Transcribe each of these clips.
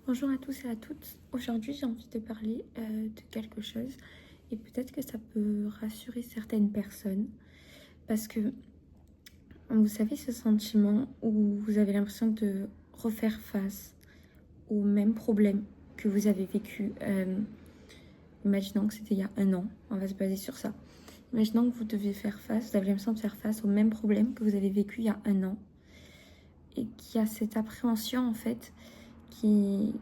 Bonjour à tous et à toutes. Aujourd'hui, j'ai envie de parler de quelque chose et peut-être que ça peut rassurer certaines personnes parce que vous savez ce sentiment où vous avez l'impression de refaire face au même problème que vous avez vécu. Imaginons que c'était il y a un an, on va se baser sur ça. Imaginons que vous devez faire face, vous avez l'impression de faire face au même problème que vous avez vécu il y a un an et qu'il y a cette appréhension en fait qui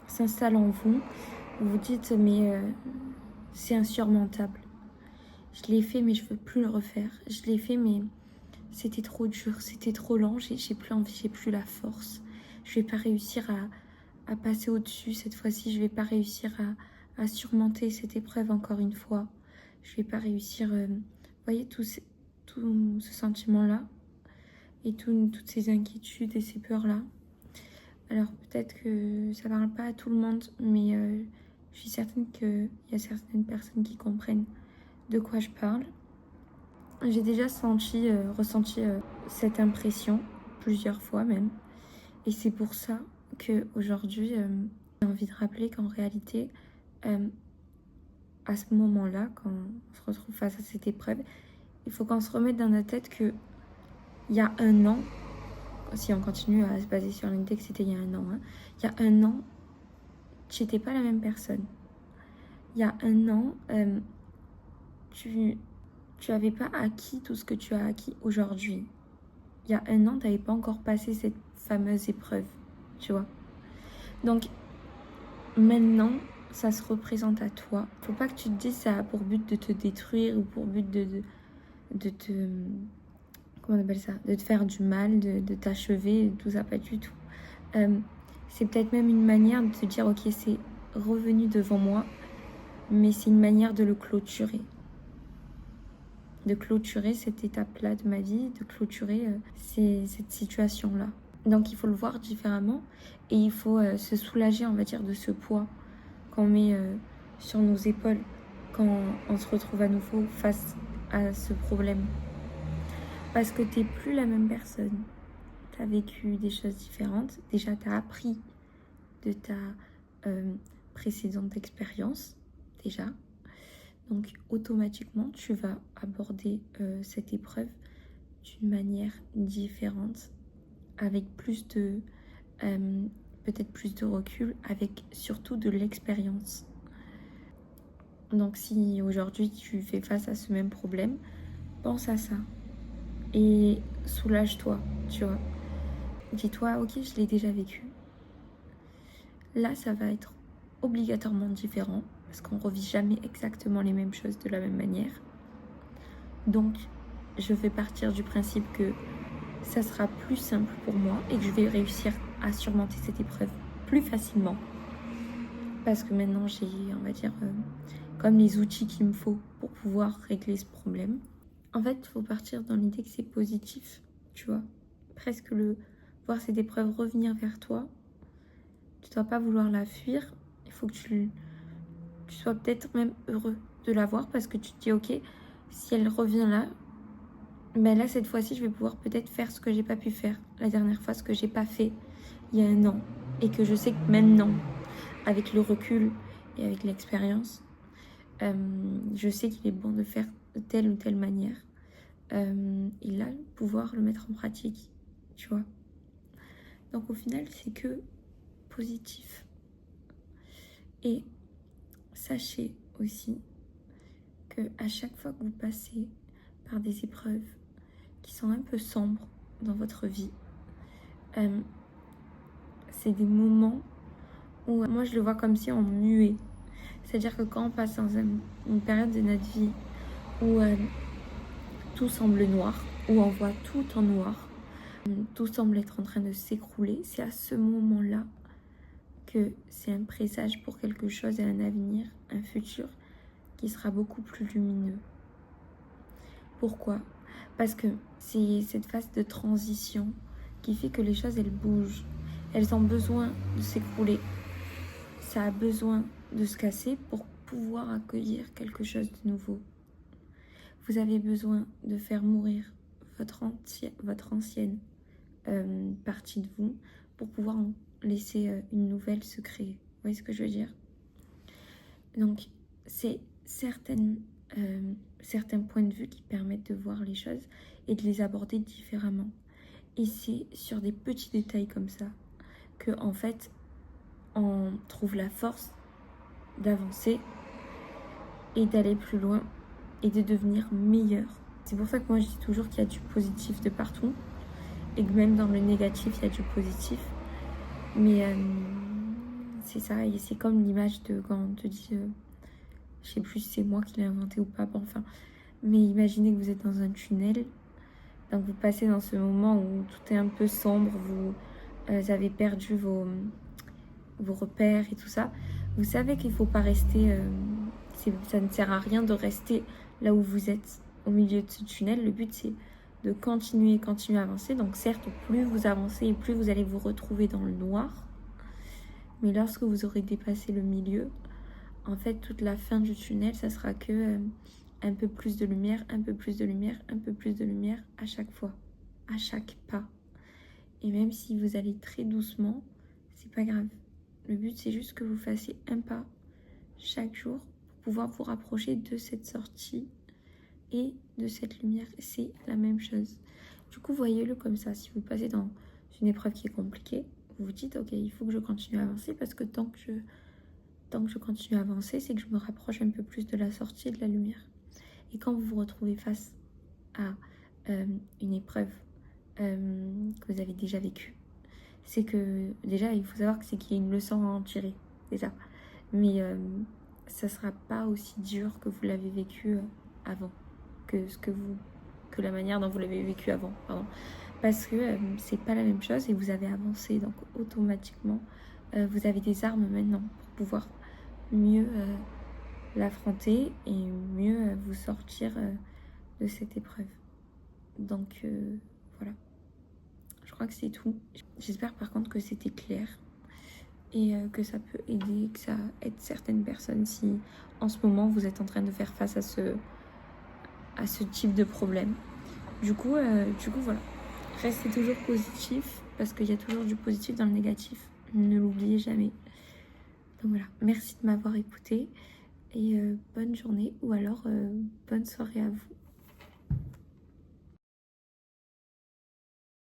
s'installe en vous. Vous vous dites mais c'est insurmontable. Je l'ai fait mais je veux plus le refaire. Je l'ai fait mais c'était trop dur, c'était trop lent, j'ai plus envie, j'ai plus la force. Je vais pas réussir à passer au-dessus cette fois-ci, je vais pas réussir à surmonter cette épreuve encore une fois. Je vais pas réussir, vous voyez tout ce sentiment-là et toutes ces inquiétudes et ces peurs-là. Alors peut-être que ça parle pas à tout le monde, mais je suis certaine qu'il y a certaines personnes qui comprennent de quoi je parle. J'ai déjà ressenti cette impression plusieurs fois même. Et c'est pour ça qu'aujourd'hui, j'ai envie de rappeler qu'en réalité, à ce moment-là, quand on se retrouve face à cette épreuve, il faut qu'on se remette dans notre tête qu'il y a un an, si on continue à se baser sur l'idée que c'était il y a un an, il y a un an, tu n'étais pas la même personne. Il y a un an, tu n'avais pas acquis tout ce que tu as acquis aujourd'hui. Il y a un an, tu n'avais pas encore passé cette fameuse épreuve, tu vois. Donc, maintenant, ça se représente à toi. Faut pas que tu te dises ça a pour but de te détruire ou pour but de te... Comment on appelle ça? De te faire du mal, de t'achever, tout ça, pas du tout. C'est peut-être même une manière de te dire, ok, c'est revenu devant moi, mais c'est une manière de le clôturer. De clôturer cette étape-là de ma vie, de clôturer cette situation-là. Donc il faut le voir différemment et il faut se soulager, on va dire, de ce poids qu'on met sur nos épaules quand on se retrouve à nouveau face à ce problème. Parce que t'es plus la même personne. T'as vécu des choses différentes. Déjà, t'as appris de ta précédente expérience, déjà. Donc automatiquement, tu vas aborder cette épreuve d'une manière différente, avec plus de, peut-être plus de recul, avec surtout de l'expérience. Donc si aujourd'hui tu fais face à ce même problème, pense à ça et soulage-toi, tu vois. Dis-toi, ok, je l'ai déjà vécu. Là, ça va être obligatoirement différent parce qu'on ne revit jamais exactement les mêmes choses de la même manière. Donc, je vais partir du principe que ça sera plus simple pour moi et que je vais réussir à surmonter cette épreuve plus facilement. Parce que maintenant, j'ai, on va dire, comme les outils qu'il me faut pour pouvoir régler ce problème. En fait, il faut partir dans l'idée que c'est positif, tu vois. Presque voir cette épreuve revenir vers toi. Tu ne dois pas vouloir la fuir. Il faut que tu sois peut-être même heureux de la voir parce que tu te dis, ok, si elle revient là, ben là, cette fois-ci, je vais pouvoir peut-être faire ce que j'ai pas pu faire la dernière fois, ce que j'ai pas fait il y a un an. Et que je sais que maintenant, avec le recul et avec l'expérience, je sais qu'il est bon de faire de telle ou telle manière. Et là, pouvoir le mettre en pratique, tu vois. Donc au final, c'est que positif. Et sachez aussi que à chaque fois que vous passez par des épreuves qui sont un peu sombres dans votre vie, c'est des moments où moi je le vois comme si on muait. C'est-à-dire que quand on passe dans une période de notre vie où tout semble noir, où on voit tout en noir, tout semble être en train de s'écrouler, c'est à ce moment-là que c'est un présage pour quelque chose et un avenir, un futur qui sera beaucoup plus lumineux. Pourquoi? Parce que c'est cette phase de transition qui fait que les choses, elles bougent. Elles ont besoin de s'écrouler. Ça a besoin de se casser pour pouvoir accueillir quelque chose de nouveau. Vous avez besoin de faire mourir votre ancienne partie de vous pour pouvoir laisser une nouvelle se créer. Vous voyez ce que je veux dire? Donc, c'est certains points de vue qui permettent de voir les choses et de les aborder différemment. Et c'est sur des petits détails comme ça que, en fait, on trouve la force d'avancer et d'aller plus loin et de devenir meilleur. C'est pour ça que moi je dis toujours qu'il y a du positif de partout et que même dans le négatif il y a du positif. Mais c'est ça, et c'est comme l'image de quand on te dit, je sais plus si c'est moi qui l'ai inventé ou pas, bon, enfin, mais imaginez que vous êtes dans un tunnel, donc vous passez dans ce moment où tout est un peu sombre, vous avez perdu vos repères et tout ça. Vous savez qu'il ne faut pas rester, ça ne sert à rien de rester là où vous êtes au milieu de ce tunnel. Le but c'est de continuer à avancer. Donc certes, plus vous avancez et plus vous allez vous retrouver dans le noir, mais lorsque vous aurez dépassé le milieu, en fait toute la fin du tunnel, ça sera que un peu plus de lumière, un peu plus de lumière, un peu plus de lumière à chaque fois, à chaque pas. Et même si vous allez très doucement, c'est pas grave. Le but, c'est juste que vous fassiez un pas chaque jour pour pouvoir vous rapprocher de cette sortie et de cette lumière. C'est la même chose. Du coup, voyez-le comme ça. Si vous passez dans une épreuve qui est compliquée, vous vous dites, ok, il faut que je continue à avancer parce que tant que je continue à avancer, c'est que je me rapproche un peu plus de la sortie et de la lumière. Et quand vous vous retrouvez face à une épreuve que vous avez déjà vécue, c'est que déjà il faut savoir que c'est qu'il y a une leçon à en tirer, c'est ça, mais ça sera pas aussi dur que vous l'avez vécu avant, que la manière dont vous l'avez vécu avant, pardon, parce que c'est pas la même chose et vous avez avancé, donc automatiquement vous avez des armes maintenant pour pouvoir mieux l'affronter et mieux vous sortir de cette épreuve. Donc voilà. Je crois que c'est tout. J'espère par contre que c'était clair et que ça peut aider, que ça aide certaines personnes si en ce moment vous êtes en train de faire face à ce type de problème. Du coup voilà. Restez toujours positif parce qu'il y a toujours du positif dans le négatif. Ne l'oubliez jamais. Donc voilà. Merci de m'avoir écouté et bonne journée ou alors bonne soirée à vous.